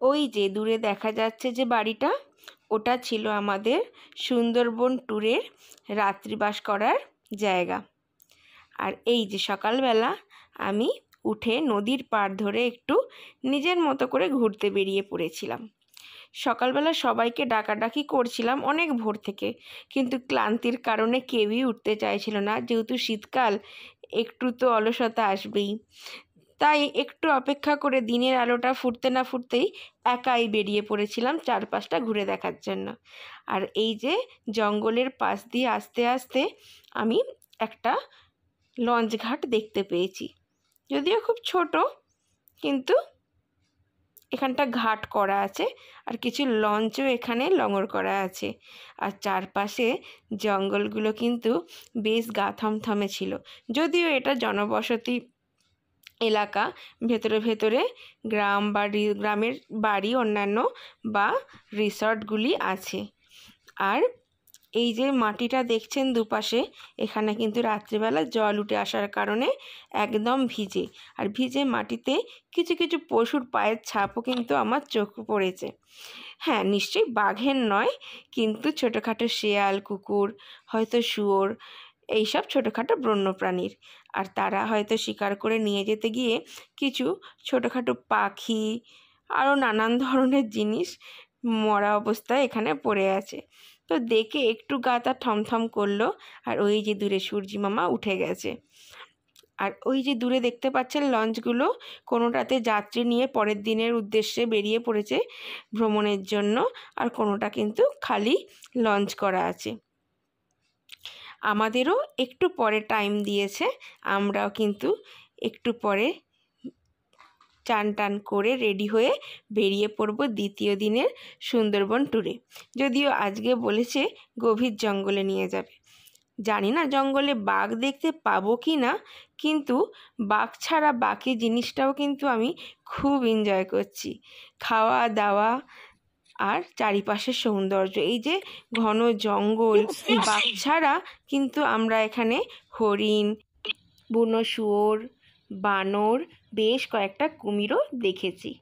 ওই যে দূরে দেখা যাচ্ছে যে বাড়িটা, ওটা ছিল আমাদের সুন্দরবন ট্যুরের রাত্রিবাস করার জায়গা। আর এই যে সকালবেলা আমি উঠে নদীর পাড় ধরে একটু নিজের মতো করে ঘুরতে বেরিয়ে পড়েছিলাম। সকালবেলা সবাইকে ডাকাডাকি করছিলাম অনেক ভোর থেকে, কিন্তু ক্লান্তির কারণে কেউই উঠতে চাইছিল না। যেহেতু শীতকাল, একটু তো অলসতা আসবেই। তাই একটু অপেক্ষা করে দিনের আলোটা ফুটতে না ফুটতেই একাই বেরিয়ে পড়েছিলাম চারপাশটা ঘুরে দেখার জন্য। আর এই যে জঙ্গলের পাশ দিয়ে আস্তে আস্তে আমি একটা লঞ্চ ঘাট দেখতে পেয়েছি। যদিও খুব ছোট, কিন্তু এখানটা ঘাট করা আছে আর কিছু লঞ্চও এখানে লঙর করা আছে। আর চারপাশে জঙ্গলগুলো কিন্তু বেশ গা থমথমে ছিল। যদিও এটা জনবসতি এলাকা, ভেতরে ভেতরে গ্রামের বাড়ি অন্যান্য বা রিসর্টগুলি আছে। আর এই যে মাটিটা দেখছেন দুপাশে, এখানে কিন্তু রাত্রিবেলা জল উঠে আসার কারণে একদম ভিজে। আর ভিজে মাটিতে কিছু কিছু পশুর পায়ের ছাপও কিন্তু আমার চোখ পড়েছে। হ্যাঁ, নিশ্চয়ই বাঘের নয়, কিন্তু ছোটোখাটো শেয়াল, কুকুর, হয়তো শুয়োর, এইসব ছোটোখাটো বন্যপ্রাণীর। আর তারা হয়তো শিকার করে নিয়ে যেতে গিয়ে কিছু ছোটোখাটো পাখি, আরও নানান ধরনের জিনিস মরা অবস্থায় এখানে পড়ে আছে। তো দেখে একটু গাটা থমথম করলো। আর ওই যে দূরে সূর্যি মামা উঠে গেছে। আর ওই যে দূরে দেখতে পাচ্ছেন লঞ্চগুলো, কোনোটাতে যাত্রী নিয়ে পরের দিনের উদ্দেশ্যে বেরিয়ে পড়েছে ভ্রমণের জন্য, আর কোনোটা কিন্তু খালি লঞ্চ করা আছে। আমাদেরও একটু পরে টাইম দিয়েছে, আমরাও কিন্তু একটু পরে চান টান করে রেডি হয়ে বেরিয়ে পড়ব দ্বিতীয় দিনের সুন্দরবন ট্যুরে। যদিও আজকে বলেছে গভীর জঙ্গলে নিয়ে যাবে। জানি না জঙ্গলে বাঘ দেখতে পাবো কি না, কিন্তু বাঘ ছাড়া বাকি জিনিসটাও কিন্তু আমি খুব এনজয় করছি। খাওয়া দাওয়া আর চারিপাশের সৌন্দর্য, এই যে ঘন জঙ্গল, বাঘ ছাড়া কিন্তু আমরা এখানে হরিণ, বুনো শুয়োর, বানর, বেশ কয়েকটা কুমিরও দেখেছি।